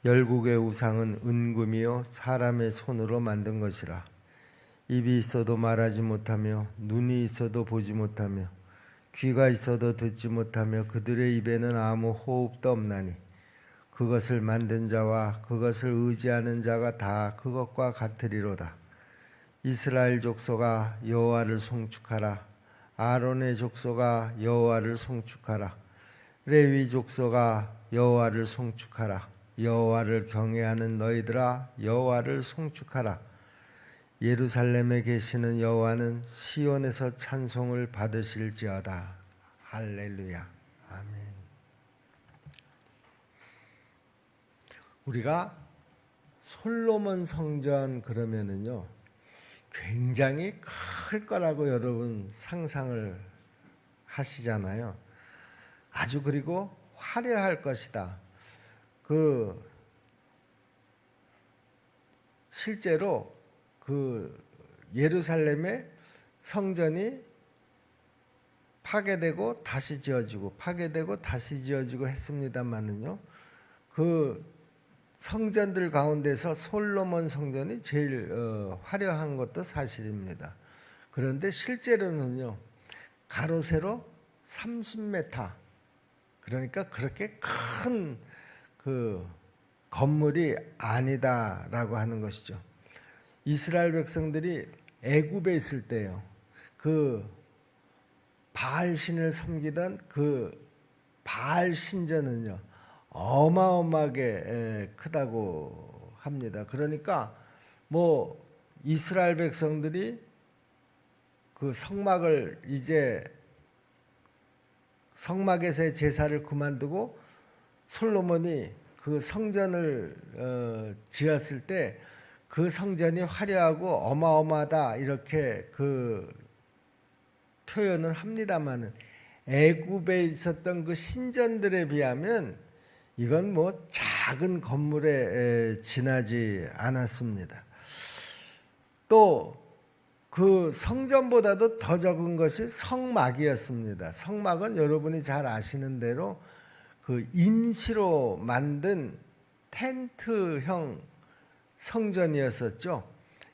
열국의 우상은 은금이요 사람의 손으로 만든 것이라. 입이 있어도 말하지 못하며 눈이 있어도 보지 못하며 귀가 있어도 듣지 못하며 그들의 입에는 아무 호흡도 없나니 그것을 만든 자와 그것을 의지하는 자가 다 그것과 같으리로다. 이스라엘 족속아 여호와를 송축하라. 아론의 족속아 여호와를 송축하라. 레위 족속아 여호와를 송축하라. 여호와를 경외하는 너희들아 여호와를 송축하라. 예루살렘에 계시는 여호와는 시온에서 찬송을 받으실지어다. 할렐루야. 아멘. 우리가 솔로몬 성전 그러면은요 굉장히 클 거라고 여러분 상상을 하시잖아요. 아주 그리고 화려할 것이다. 실제로 예루살렘의 성전이 파괴되고 다시 지어지고 파괴되고 다시 지어지고 했습니다만은요. 성전들 가운데서 솔로몬 성전이 제일 화려한 것도 사실입니다. 그런데 실제로는요. 가로 세로 30m 그러니까 그렇게 큰 건물이 아니다라고 하는 것이죠. 이스라엘 백성들이 애굽에 있을 때요. 바알 신을 섬기던 바알 신전은요. 어마어마하게 크다고 합니다. 그러니까 이스라엘 백성들이 성막에서의 제사를 그만두고 솔로몬이 성전을 지었을 때 그 성전이 화려하고 어마어마하다 이렇게 표현을 합니다만은 애굽에 있었던 신전들에 비하면 이건 작은 건물에 지나지 않았습니다. 또 성전보다도 더 적은 것이 성막이었습니다. 성막은 여러분이 잘 아시는 대로 임시로 만든 텐트형 성전이었었죠.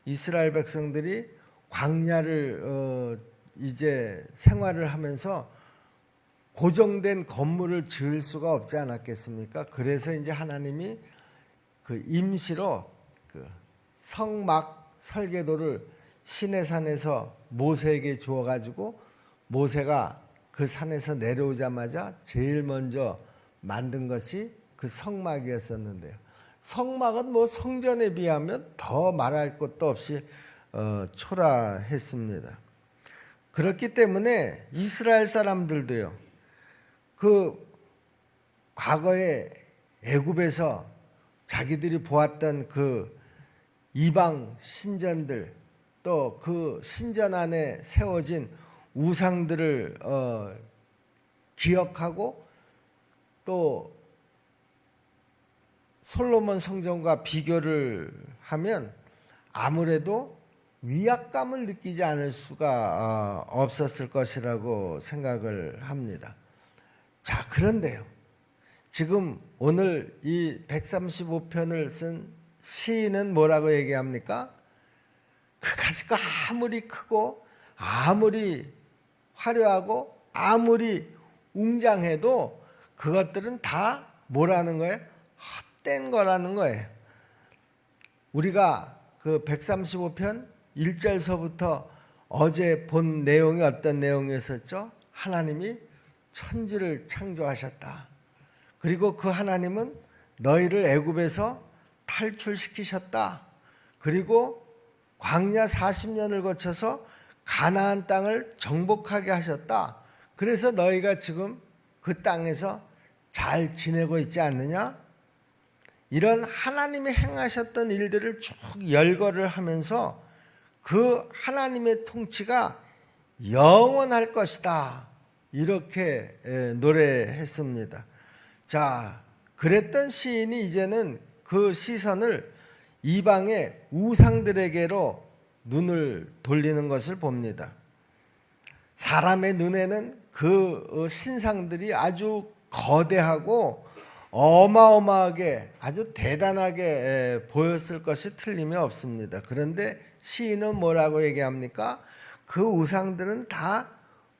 이스라엘 백성들이 광야를 이제 생활을 하면서 고정된 건물을 지을 수가 없지 않았겠습니까? 그래서 이제 하나님이 임시로 성막 설계도를 시내산에서 모세에게 주어가지고 모세가 그 산에서 내려오자마자 제일 먼저 만든 것이 성막이었었는데요. 성막은 성전에 비하면 더 말할 것도 없이 초라했습니다. 그렇기 때문에 이스라엘 사람들도요. 과거에 애굽에서 자기들이 보았던 이방 신전들 또 신전 안에 세워진 우상들을 기억하고 또 솔로몬 성전과 비교를 하면 아무래도 위압감을 느끼지 않을 수가 없었을 것이라고 생각을 합니다. 자, 그런데요. 지금 오늘 이 135편을 쓴 시인은 뭐라고 얘기합니까? 그 가지가 아무리 크고 아무리 화려하고 아무리 웅장해도 그것들은 다 뭐라는 거예요? 헛된 거라는 거예요. 우리가 135편 1절서부터 어제 본 내용이 어떤 내용이었었죠? 하나님이 천지를 창조하셨다. 그리고 그 하나님은 너희를 애굽에서 탈출시키셨다. 그리고 광야 40년을 거쳐서 가나안 땅을 정복하게 하셨다. 그래서 너희가 지금 그 땅에서 잘 지내고 있지 않느냐? 이런 하나님이 행하셨던 일들을 쭉 열거를 하면서 그 하나님의 통치가 영원할 것이다. 이렇게 노래했습니다. 자, 그랬던 시인이 이제는 그 시선을 이방의 우상들에게로 눈을 돌리는 것을 봅니다. 사람의 눈에는 그 신상들이 아주 거대하고 어마어마하게 아주 대단하게 보였을 것이 틀림이 없습니다. 그런데 시인은 뭐라고 얘기합니까? 그 우상들은 다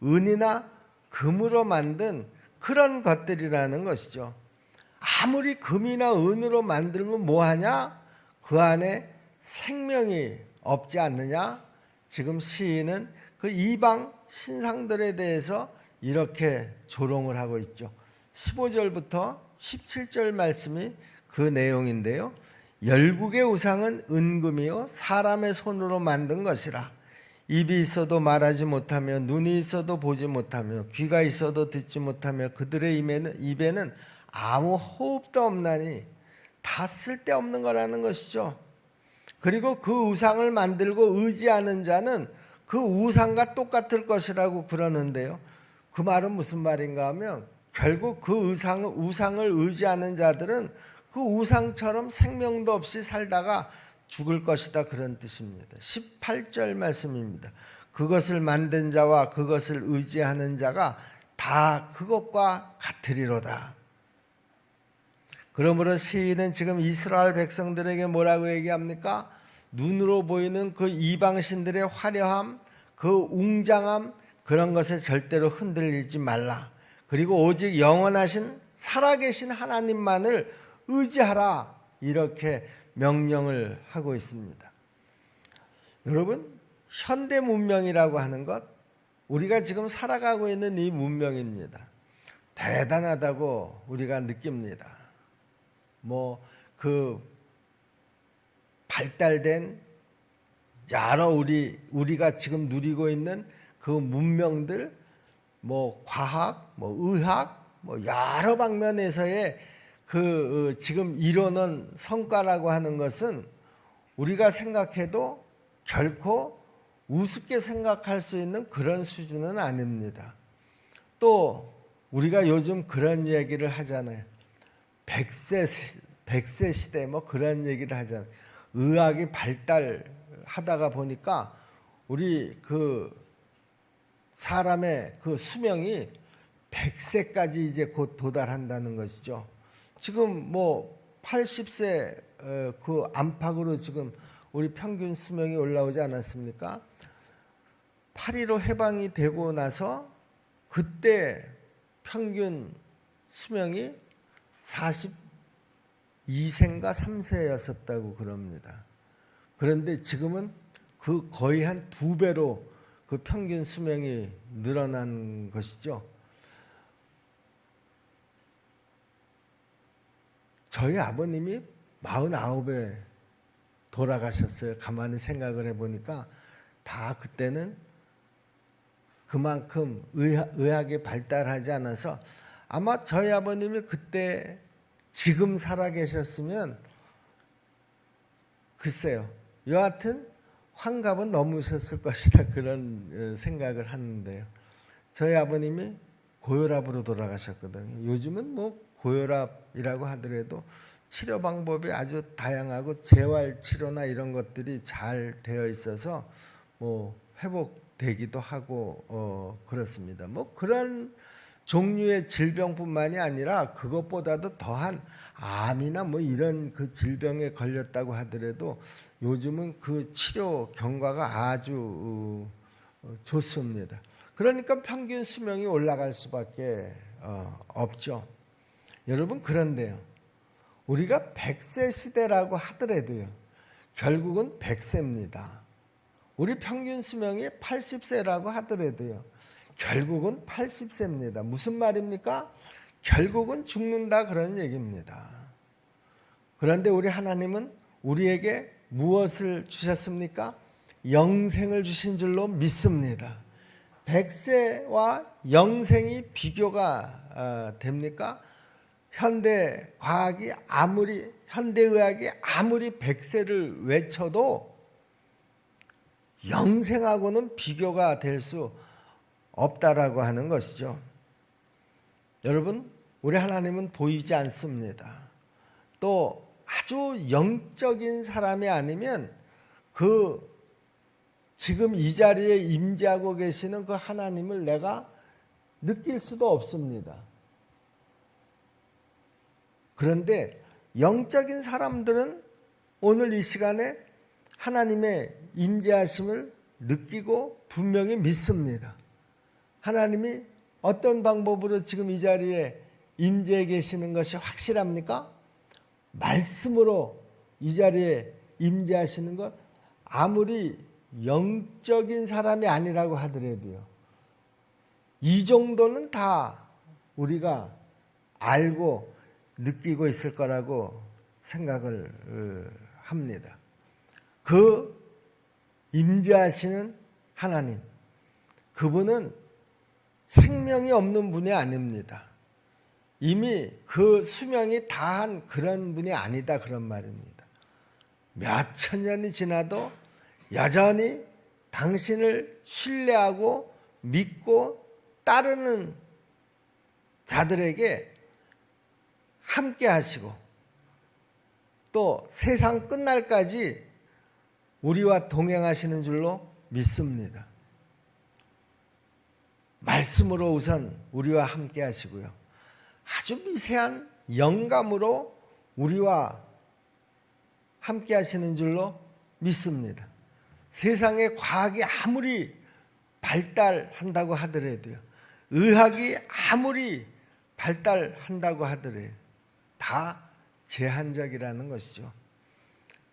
은이나 금으로 만든 그런 것들이라는 것이죠. 아무리 금이나 은으로 만들면 뭐하냐? 그 안에 생명이 없지 않느냐? 지금 시인은 그 이방 신상들에 대해서 이렇게 조롱을 하고 있죠. 15절부터 17절 말씀이 그 내용인데요. 열국의 우상은 은금이요 사람의 손으로 만든 것이라. 입이 있어도 말하지 못하며 눈이 있어도 보지 못하며 귀가 있어도 듣지 못하며 그들의 입에는 아무 호흡도 없나니 다 쓸데없는 거라는 것이죠. 그리고 그 우상을 만들고 의지하는 자는 그 우상과 똑같을 것이라고 그러는데요. 그 말은 무슨 말인가 하면 결국 그 우상을 의지하는 자들은 그 우상처럼 생명도 없이 살다가 죽을 것이다, 그런 뜻입니다. 18절 말씀입니다. 그것을 만든 자와 그것을 의지하는 자가 다 그것과 같으리로다. 그러므로 시인은 지금 이스라엘 백성들에게 뭐라고 얘기합니까? 눈으로 보이는 그 이방신들의 화려함, 그 웅장함, 그런 것에 절대로 흔들리지 말라. 그리고 오직 영원하신 살아계신 하나님만을 의지하라. 이렇게 명령을 하고 있습니다. 여러분, 현대 문명이라고 하는 것, 우리가 지금 살아가고 있는 이 문명입니다. 대단하다고 우리가 느낍니다. 그 발달된 여러 우리가 지금 누리고 있는 그 문명들, 과학, 의학, 여러 방면에서의 그 지금 이뤄낸 성과라고 하는 것은 우리가 생각해도 결코 우습게 생각할 수 있는 그런 수준은 아닙니다. 또 우리가 요즘 그런 얘기를 하잖아요. 100세 시대 그런 얘기를 하잖아요. 의학이 발달하다가 보니까 우리 그 사람의 그 수명이 100세까지 이제 곧 도달한다는 것이죠. 지금 80세 그 안팎으로 지금 우리 평균 수명이 올라오지 않았습니까? 8.15 해방이 되고 나서 그때 평균 수명이 42세인가 3세였었다고 그럽니다. 그런데 지금은 그 거의 한 2배로 그 평균 수명이 늘어난 것이죠. 저희 아버님이 49에 돌아가셨어요. 가만히 생각을 해보니까 다 그때는 그만큼 의학이 발달하지 않아서 아마 저희 아버님이 그때 지금 살아계셨으면 글쎄요. 여하튼 환갑은 넘으셨을 것이다, 그런 생각을 하는데요. 저희 아버님이 고혈압으로 돌아가셨거든요. 요즘은 고혈압이라고 하더라도 치료 방법이 아주 다양하고 재활치료나 이런 것들이 잘 되어 있어서 회복되기도 하고 그렇습니다. 그런 종류의 질병뿐만이 아니라 그것보다도 더한 암이나 이런 그 질병에 걸렸다고 하더라도 요즘은 그 치료 경과가 아주 좋습니다. 그러니까 평균 수명이 올라갈 수밖에 없죠. 여러분, 그런데요, 우리가 100세 시대라고 하더라도요, 결국은 100세입니다. 우리 평균 수명이 80세라고 하더라도요, 결국은 80세입니다. 무슨 말입니까? 결국은 죽는다, 그런 얘기입니다. 그런데 우리 하나님은 우리에게 무엇을 주셨습니까? 영생을 주신 줄로 믿습니다. 100세와 영생이 비교가 됩니까? 현대의학이 아무리 100세를 외쳐도 영생하고는 비교가 될 수 없다라고 하는 것이죠. 여러분, 우리 하나님은 보이지 않습니다. 또 아주 영적인 사람이 아니면 지금 이 자리에 임재하고 계시는 그 하나님을 내가 느낄 수도 없습니다. 그런데 영적인 사람들은 오늘 이 시간에 하나님의 임재하심을 느끼고 분명히 믿습니다. 하나님이 어떤 방법으로 지금 이 자리에 임재해 계시는 것이 확실합니까? 말씀으로 이 자리에 임재하시는 것, 아무리 영적인 사람이 아니라고 하더라도요, 이 정도는 다 우리가 알고 느끼고 있을 거라고 생각을 합니다. 그 임재하시는 하나님, 그분은 생명이 없는 분이 아닙니다. 이미 그 수명이 다한 그런 분이 아니다, 그런 말입니다. 몇 천 년이 지나도 여전히 당신을 신뢰하고 믿고 따르는 자들에게 함께 하시고 또 세상 끝날까지 우리와 동행하시는 줄로 믿습니다. 말씀으로 우선 우리와 함께 하시고요, 아주 미세한 영감으로 우리와 함께 하시는 줄로 믿습니다. 세상의 과학이 아무리 발달한다고 하더라도요, 의학이 아무리 발달한다고 하더라도 다 제한적이라는 것이죠.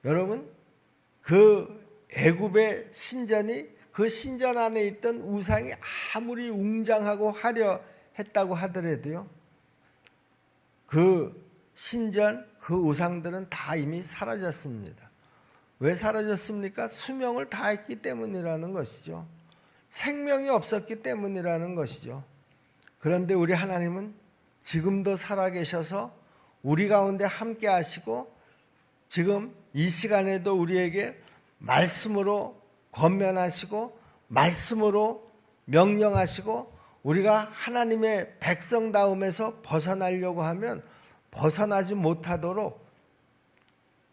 여러분, 그 애굽의 신전이, 그 신전 안에 있던 우상이 아무리 웅장하고 화려했다고 하더라도요, 그 신전, 그 우상들은 다 이미 사라졌습니다. 왜 사라졌습니까? 수명을 다했기 때문이라는 것이죠. 생명이 없었기 때문이라는 것이죠. 그런데 우리 하나님은 지금도 살아계셔서 우리 가운데 함께 하시고 지금 이 시간에도 우리에게 말씀으로 권면하시고 말씀으로 명령하시고 우리가 하나님의 백성다움에서 벗어나려고 하면 벗어나지 못하도록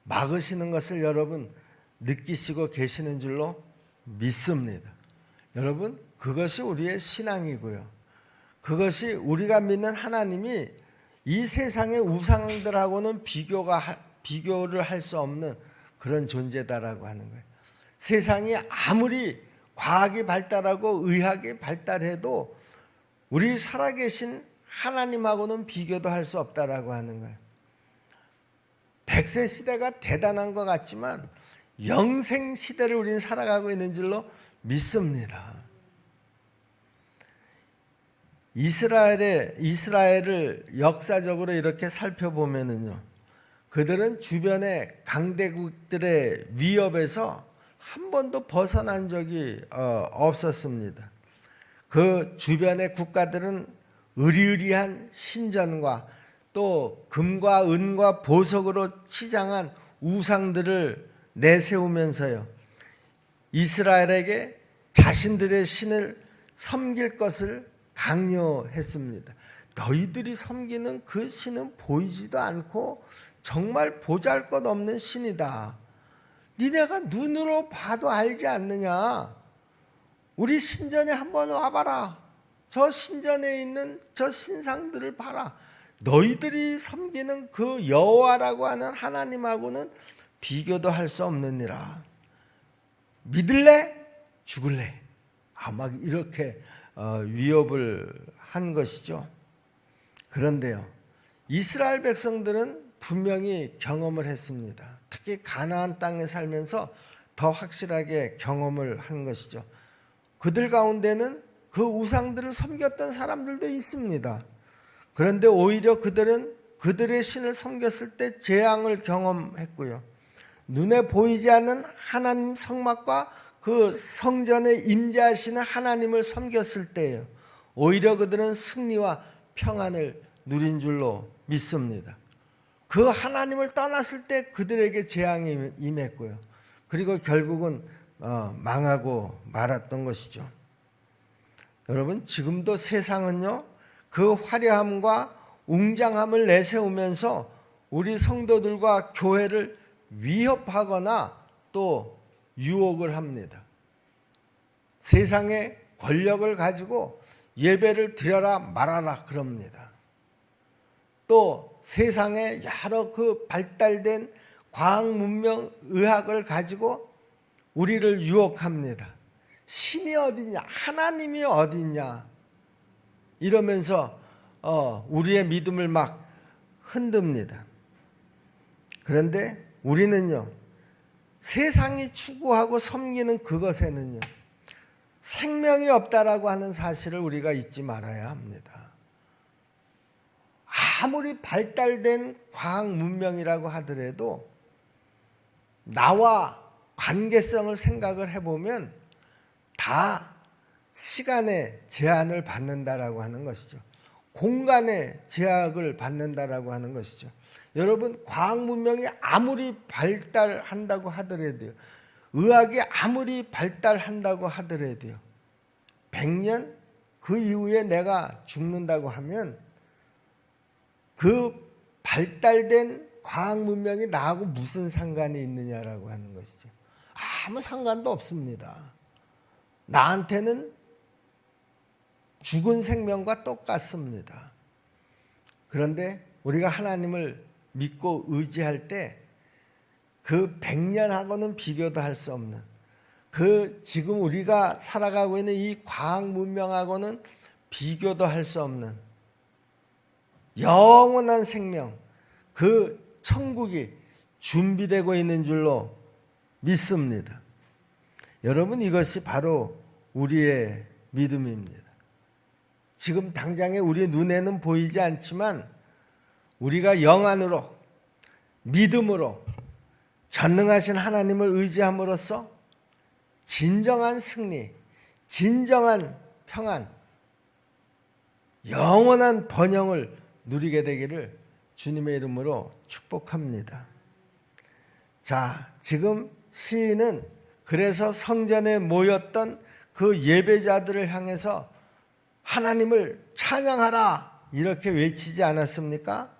막으시는 것을 여러분 느끼시고 계시는 줄로 믿습니다. 여러분, 그것이 우리의 신앙이고요, 그것이 우리가 믿는 하나님이 이 세상의 우상들하고는 비교를 할 수 없는 그런 존재다라고 하는 거예요. 세상이 아무리 과학이 발달하고 의학이 발달해도 우리 살아계신 하나님하고는 비교도 할 수 없다라고 하는 거예요. 100세 시대가 대단한 것 같지만 영생 시대를 우리는 살아가고 있는 줄로 믿습니다. 이스라엘을 역사적으로 이렇게 살펴보면은요, 그들은 주변의 강대국들의 위협에서 한 번도 벗어난 적이 없었습니다. 그 주변의 국가들은 의리의리한 신전과 또 금과 은과 보석으로 치장한 우상들을 내세우면서요, 이스라엘에게 자신들의 신을 섬길 것을 강요했습니다. 너희들이 섬기는 그 신은 보이지도 않고 정말 보잘것없는 신이다. 니네가 눈으로 봐도 알지 않느냐. 우리 신전에 한번 와봐라. 저 신전에 있는 저 신상들을 봐라. 너희들이 섬기는 그 여호와라고 하는 하나님하고는 비교도 할 수 없느니라. 믿을래? 죽을래? 막 이렇게 위협을 한 것이죠. 그런데요, 이스라엘 백성들은 분명히 경험을 했습니다. 특히 가나안 땅에 살면서 더 확실하게 경험을 한 것이죠. 그들 가운데는 그 우상들을 섬겼던 사람들도 있습니다. 그런데 오히려 그들은 그들의 신을 섬겼을 때 재앙을 경험했고요, 눈에 보이지 않는 하나님 성막과 그 성전에 임재하시는 하나님을 섬겼을 때예요, 오히려 그들은 승리와 평안을 누린 줄로 믿습니다. 그 하나님을 떠났을 때 그들에게 재앙이 임했고요, 그리고 결국은 망하고 말았던 것이죠. 여러분, 지금도 세상은요, 그 화려함과 웅장함을 내세우면서 우리 성도들과 교회를 위협하거나 또 유혹을 합니다. 세상의 권력을 가지고 예배를 드려라 말아라 그럽니다. 또 세상에 여러 그 발달된 과학 문명 의학을 가지고 우리를 유혹합니다. 신이 어디냐, 하나님이 어디냐 이러면서 우리의 믿음을 막 흔듭니다. 그런데 우리는요, 세상이 추구하고 섬기는 그것에는요, 생명이 없다라고 하는 사실을 우리가 잊지 말아야 합니다. 아무리 발달된 과학 문명이라고 하더라도 나와 관계성을 생각을 해보면 다 시간의 제한을 받는다라고 하는 것이죠. 공간의 제약을 받는다라고 하는 것이죠. 여러분, 과학 문명이 아무리 발달한다고 하더라도요, 의학이 아무리 발달한다고 하더라도요, 100년 그 이후에 내가 죽는다고 하면 그 발달된 과학 문명이 나하고 무슨 상관이 있느냐라고 하는 것이죠. 아무 상관도 없습니다. 나한테는 죽은 생명과 똑같습니다. 그런데 우리가 하나님을 믿고 의지할 때 그 100년하고는 비교도 할 수 없는, 그 지금 우리가 살아가고 있는 이 과학 문명하고는 비교도 할 수 없는 영원한 생명, 그 천국이 준비되고 있는 줄로 믿습니다. 여러분, 이것이 바로 우리의 믿음입니다. 지금 당장에 우리 눈에는 보이지 않지만 우리가 영 안으로 믿음으로 전능하신 하나님을 의지함으로써 진정한 승리, 진정한 평안, 영원한 번영을 누리게 되기를 주님의 이름으로 축복합니다. 자, 지금 시인은 그래서 성전에 모였던 그 예배자들을 향해서 하나님을 찬양하라 이렇게 외치지 않았습니까?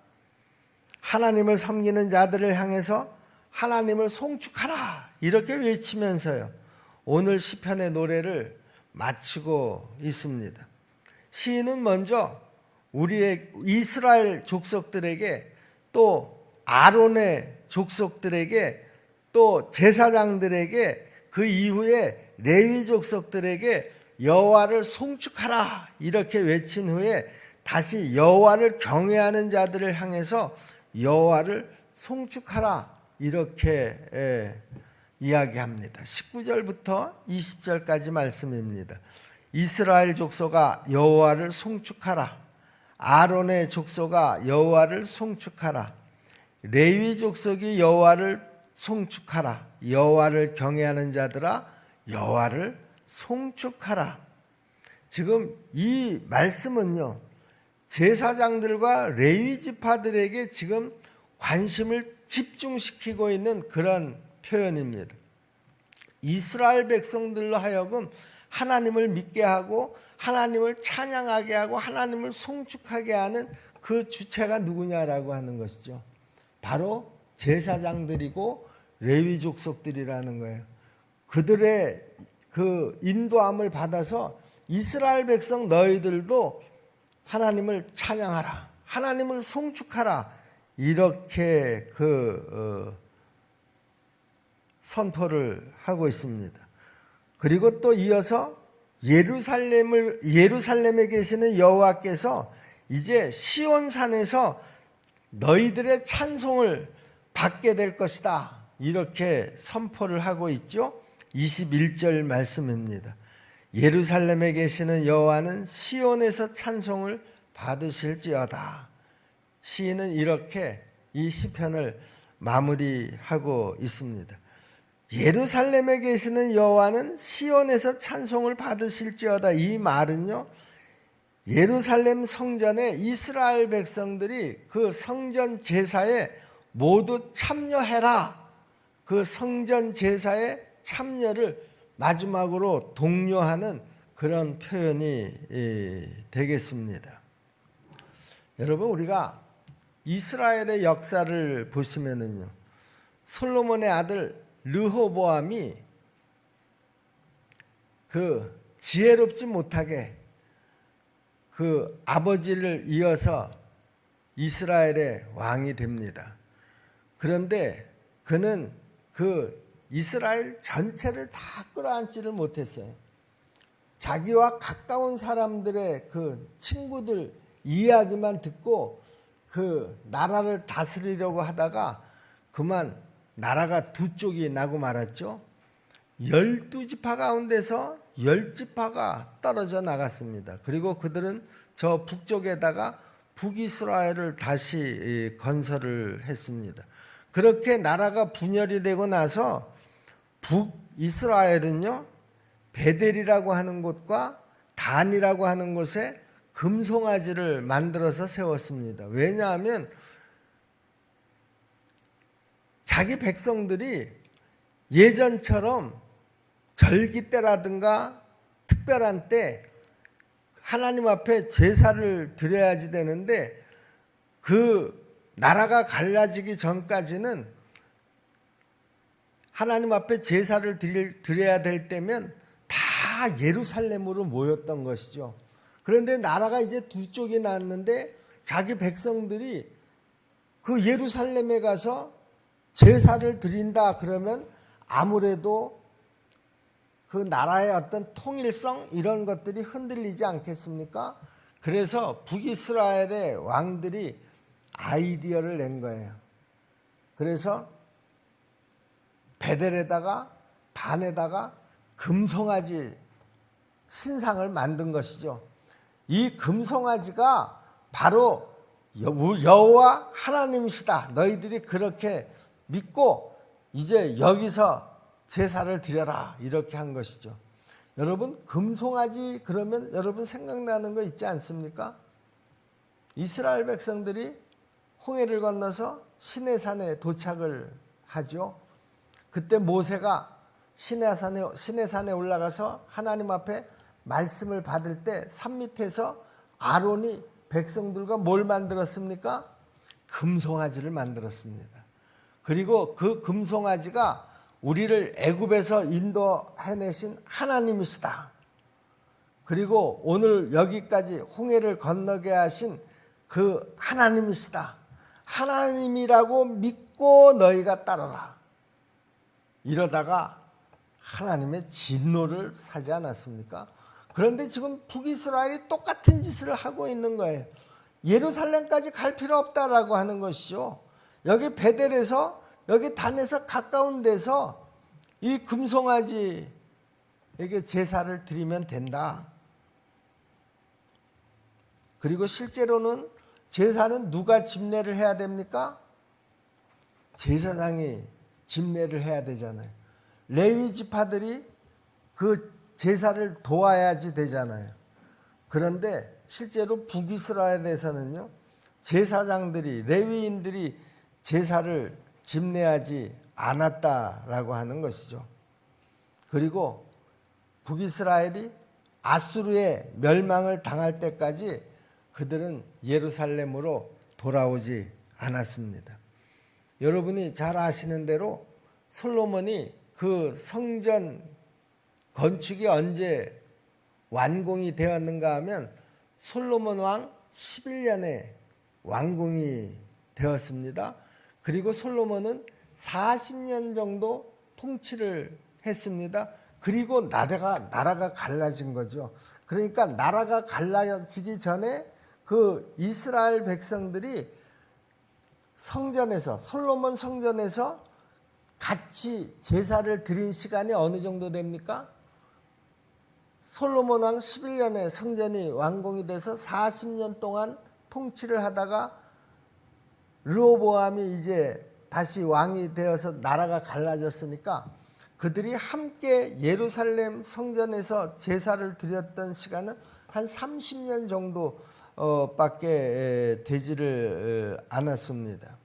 하나님을 섬기는 자들을 향해서 하나님을 송축하라 이렇게 외치면서요, 오늘 시편의 노래를 마치고 있습니다. 시인은 먼저 우리의 이스라엘 족속들에게, 또 아론의 족속들에게, 또 제사장들에게, 그 이후에 레위 족속들에게 여호와를 송축하라 이렇게 외친 후에 다시 여호와를 경외하는 자들을 향해서 여호와를 송축하라 이렇게 이야기합니다. 19절부터 20절까지 말씀입니다. 이스라엘 족속아 여호와를 송축하라. 아론의 족속아 여호와를 송축하라. 레위 족속이 여호와를 송축하라. 여호와를 경외하는 자들아 여호와를 송축하라. 지금 이 말씀은요, 제사장들과 레위 지파들에게 지금 관심을 집중시키고 있는 그런 표현입니다. 이스라엘 백성들로 하여금 하나님을 믿게 하고 하나님을 찬양하게 하고 하나님을 송축하게 하는 그 주체가 누구냐라고 하는 것이죠. 바로 제사장들이고 레위 족속들이라는 거예요. 그들의 그 인도함을 받아서 이스라엘 백성 너희들도 하나님을 찬양하라, 하나님을 송축하라 이렇게 선포를 하고 있습니다. 그리고 또 이어서 예루살렘에 계시는 여호와께서 이제 시온산에서 너희들의 찬송을 받게 될 것이다 이렇게 선포를 하고 있죠. 21절 말씀입니다. 예루살렘에 계시는 여호와는 시온에서 찬송을 받으실지어다. 시인은 이렇게 이 시편을 마무리하고 있습니다. 예루살렘에 계시는 여호와는 시온에서 찬송을 받으실지어다. 이 말은요, 예루살렘 성전에 이스라엘 백성들이 그 성전 제사에 모두 참여해라. 그 성전 제사에 참여를 마지막으로 독려하는 그런 표현이 되겠습니다. 여러분, 우리가 이스라엘의 역사를 보시면은요, 솔로몬의 아들 르호보암이 그 지혜롭지 못하게 그 아버지를 이어서 이스라엘의 왕이 됩니다. 그런데 그는 그 이스라엘 전체를 다 끌어안지를 못했어요. 자기와 가까운 사람들의 그 친구들 이야기만 듣고 그 나라를 다스리려고 하다가 그만 나라가 두 쪽이 나고 말았죠. 12지파 가운데서 10지파가 떨어져 나갔습니다. 그리고 그들은 저 북쪽에다가 북이스라엘을 다시 건설을 했습니다. 그렇게 나라가 분열이 되고 나서 북이스라엘은요, 베델이라고 하는 곳과 단이라고 하는 곳에 금송아지를 만들어서 세웠습니다. 왜냐하면 자기 백성들이 예전처럼 절기 때라든가 특별한 때 하나님 앞에 제사를 드려야지 되는데 그 나라가 갈라지기 전까지는 하나님 앞에 제사를 드려야 될 때면 다 예루살렘으로 모였던 것이죠. 그런데 나라가 이제 두 쪽이 났는데 자기 백성들이 그 예루살렘에 가서 제사를 드린다 그러면 아무래도 그 나라의 어떤 통일성 이런 것들이 흔들리지 않겠습니까? 그래서 북이스라엘의 왕들이 아이디어를 낸 거예요. 그래서 베델에다가 단에다가 금송아지 신상을 만든 것이죠. 이 금송아지가 바로 여호와 하나님이시다. 너희들이 그렇게 믿고 이제 여기서 제사를 드려라. 이렇게 한 것이죠. 여러분, 금송아지 그러면 여러분 생각나는 거 있지 않습니까? 이스라엘 백성들이 홍해를 건너서 시내산에 도착을 하죠. 그때 모세가 시내산에 올라가서 하나님 앞에 말씀을 받을 때 산 밑에서 아론이 백성들과 뭘 만들었습니까? 금송아지를 만들었습니다. 그리고 그 금송아지가 우리를 애굽에서 인도해내신 하나님이시다. 그리고 오늘 여기까지 홍해를 건너게 하신 그 하나님이시다. 하나님이라고 믿고 너희가 따르라. 이러다가 하나님의 진노를 사지 않았습니까? 그런데 지금 북이스라엘이 똑같은 짓을 하고 있는 거예요. 예루살렘까지 갈 필요 없다라고 하는 것이죠. 여기 베델에서 여기 단에서 가까운 데서 이 금송아지에게 제사를 드리면 된다. 그리고 실제로는 제사는 누가 집례를 해야 됩니까? 제사장이 집례를 해야 되잖아요. 레위 지파들이 그 제사를 도와야지 되잖아요. 그런데 실제로 북이스라엘에서는요, 제사장들이 레위인들이 제사를 집례하지 않았다라고 하는 것이죠. 그리고 북이스라엘이 아수르의 멸망을 당할 때까지 그들은 예루살렘으로 돌아오지 않았습니다. 여러분이 잘 아시는 대로 솔로몬이 그 성전 건축이 언제 완공이 되었는가 하면 솔로몬 왕 11년에 완공이 되었습니다. 그리고 솔로몬은 40년 정도 통치를 했습니다. 그리고 나라가 갈라진 거죠. 그러니까 나라가 갈라지기 전에 그 이스라엘 백성들이 성전에서, 솔로몬 성전에서 같이 제사를 드린 시간이 어느 정도 됩니까? 솔로몬 왕 11년에 성전이 완공이 돼서 40년 동안 통치를 하다가 르호보암이 이제 다시 왕이 되어서 나라가 갈라졌으니까 그들이 함께 예루살렘 성전에서 제사를 드렸던 시간은 한 30년 정도 밖에 되지를 않았습니다.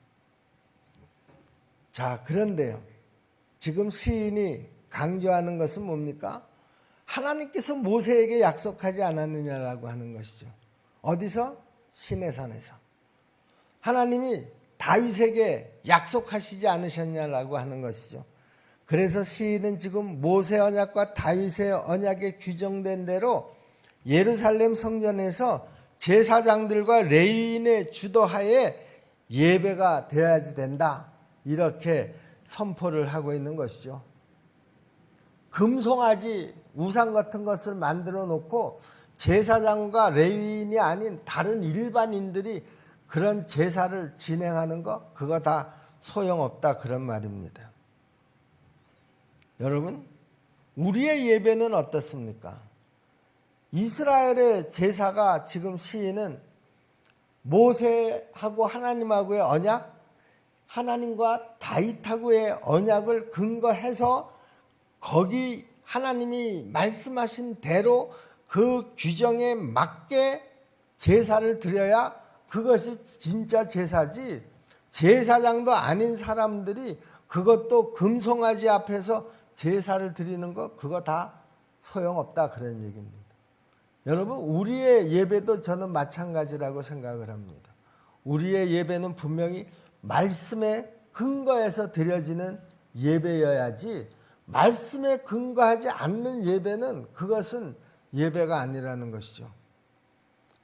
자, 그런데요, 지금 시인이 강조하는 것은 뭡니까? 하나님께서 모세에게 약속하지 않았느냐라고 하는 것이죠. 어디서? 시내산에서. 하나님이 다윗에게 약속하시지 않으셨냐라고 하는 것이죠. 그래서 시인은 지금 모세 언약과 다윗의 언약에 규정된 대로 예루살렘 성전에서 제사장들과 레위인의 주도하에 예배가 되어야지 된다. 이렇게 선포를 하고 있는 것이죠. 금송아지 우상 같은 것을 만들어 놓고 제사장과 레위인이 아닌 다른 일반인들이 그런 제사를 진행하는 거, 그거 다 소용없다, 그런 말입니다. 여러분, 우리의 예배는 어떻습니까? 이스라엘의 제사가 지금 시인은 모세하고 하나님하고의 언약, 하나님과 다윗하고의 언약을 근거해서 거기 하나님이 말씀하신 대로 그 규정에 맞게 제사를 드려야 그것이 진짜 제사지, 제사장도 아닌 사람들이 그것도 금송아지 앞에서 제사를 드리는 거, 그거 다 소용없다, 그런 얘기입니다. 여러분, 우리의 예배도 저는 마찬가지라고 생각을 합니다. 우리의 예배는 분명히 말씀에 근거해서 드려지는 예배여야지, 말씀에 근거하지 않는 예배는 그것은 예배가 아니라는 것이죠.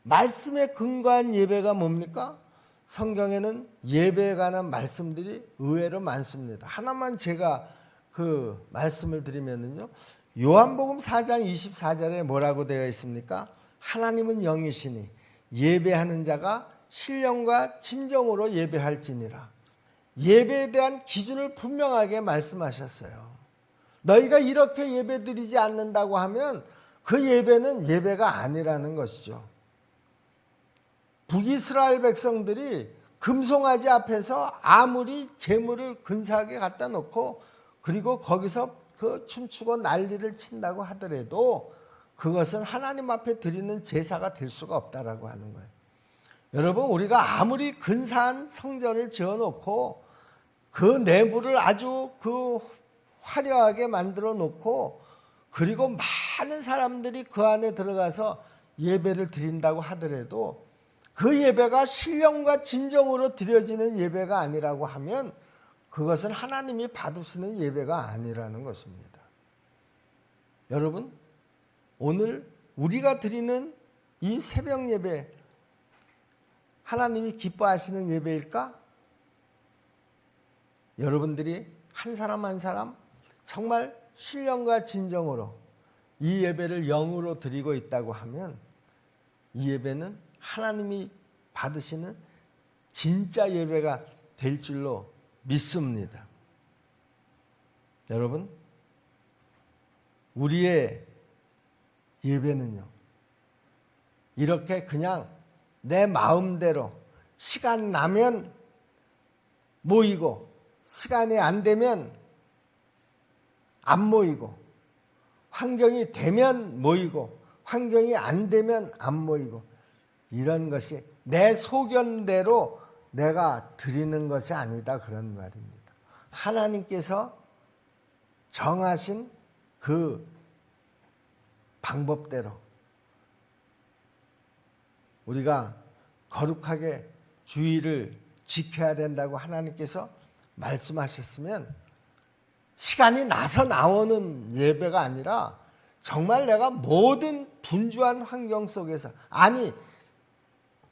말씀에 근거한 예배가 뭡니까? 성경에는 예배에 관한 말씀들이 의외로 많습니다. 하나만 제가 그 말씀을 드리면은요, 요한복음 4장 24절에 뭐라고 되어 있습니까? 하나님은 영이시니 예배하는 자가 신령과 진정으로 예배할지니라. 예배에 대한 기준을 분명하게 말씀하셨어요. 너희가 이렇게 예배드리지 않는다고 하면 그 예배는 예배가 아니라는 것이죠. 북이스라엘 백성들이 금송아지 앞에서 아무리 제물을 근사하게 갖다 놓고 그리고 거기서 그 춤추고 난리를 친다고 하더라도 그것은 하나님 앞에 드리는 제사가 될 수가 없다라고 하는 거예요. 여러분, 우리가 아무리 근사한 성전을 지어놓고 그 내부를 아주 그 화려하게 만들어 놓고 그리고 많은 사람들이 그 안에 들어가서 예배를 드린다고 하더라도 그 예배가 신령과 진정으로 드려지는 예배가 아니라고 하면 그것은 하나님이 받으시는 예배가 아니라는 것입니다. 여러분, 오늘 우리가 드리는 이 새벽 예배, 하나님이 기뻐하시는 예배일까? 여러분들이 한 사람 한 사람 정말 신령과 진정으로 이 예배를 영으로 드리고 있다고 하면 이 예배는 하나님이 받으시는 진짜 예배가 될 줄로 믿습니다. 여러분, 우리의 예배는요, 이렇게 그냥 내 마음대로 시간 나면 모이고 시간이 안 되면 안 모이고 환경이 되면 모이고 환경이 안 되면 안 모이고 이런 것이 내 소견대로 내가 드리는 것이 아니다, 그런 말입니다. 하나님께서 정하신 그 방법대로 우리가 거룩하게 주의를 지켜야 된다고 하나님께서 말씀하셨으면 시간이 나서 나오는 예배가 아니라 정말 내가 모든 분주한 환경 속에서, 아니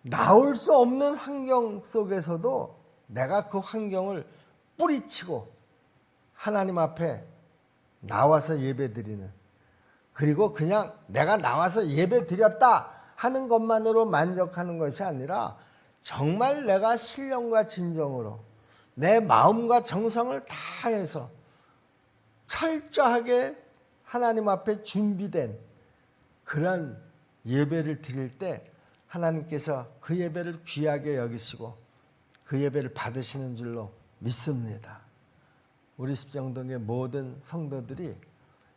나올 수 없는 환경 속에서도 내가 그 환경을 뿌리치고 하나님 앞에 나와서 예배드리는, 그리고 그냥 내가 나와서 예배드렸다 하는 것만으로 만족하는 것이 아니라 정말 내가 신령과 진정으로 내 마음과 정성을 다해서 철저하게 하나님 앞에 준비된 그런 예배를 드릴 때 하나님께서 그 예배를 귀하게 여기시고 그 예배를 받으시는 줄로 믿습니다. 우리 십정동의 모든 성도들이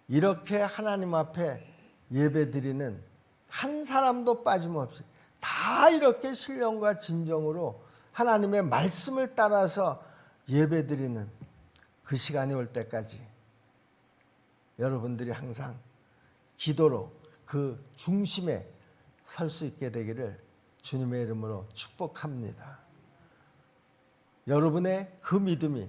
이렇게 하나님 앞에 예배드리는 한 사람도 빠짐없이 다 이렇게 신령과 진정으로 하나님의 말씀을 따라서 예배드리는 그 시간이 올 때까지 여러분들이 항상 기도로 그 중심에 설 수 있게 되기를 주님의 이름으로 축복합니다. 여러분의 그 믿음이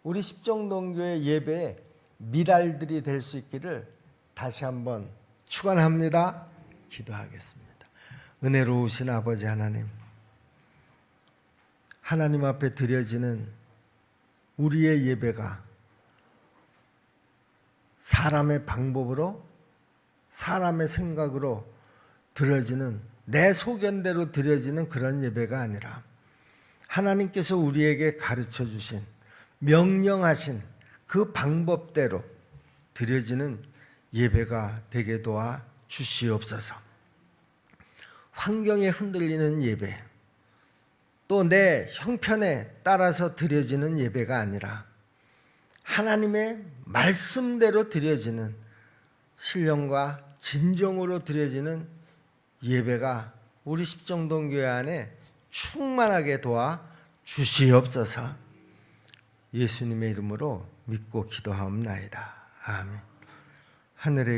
우리 십정동교회 예배의 미랄들이 될 수 있기를 다시 한번 축원합니다. 기도하겠습니다. 은혜로우신 아버지 하나님, 하나님 앞에 드려지는 우리의 예배가 사람의 방법으로, 사람의 생각으로 드려지는, 내 소견대로 드려지는 그런 예배가 아니라 하나님께서 우리에게 가르쳐 주신, 명령하신 그 방법대로 드려지는 예배가 되게 도와 주시옵소서. 환경에 흔들리는 예배, 또 내 형편에 따라서 드려지는 예배가 아니라 하나님의 말씀대로 드려지는, 신령과 진정으로 드려지는 예배가 우리 십정동교회 안에 충만하게 도와 주시옵소서. 예수님의 이름으로 믿고 기도하옵나이다. 아멘. 하늘의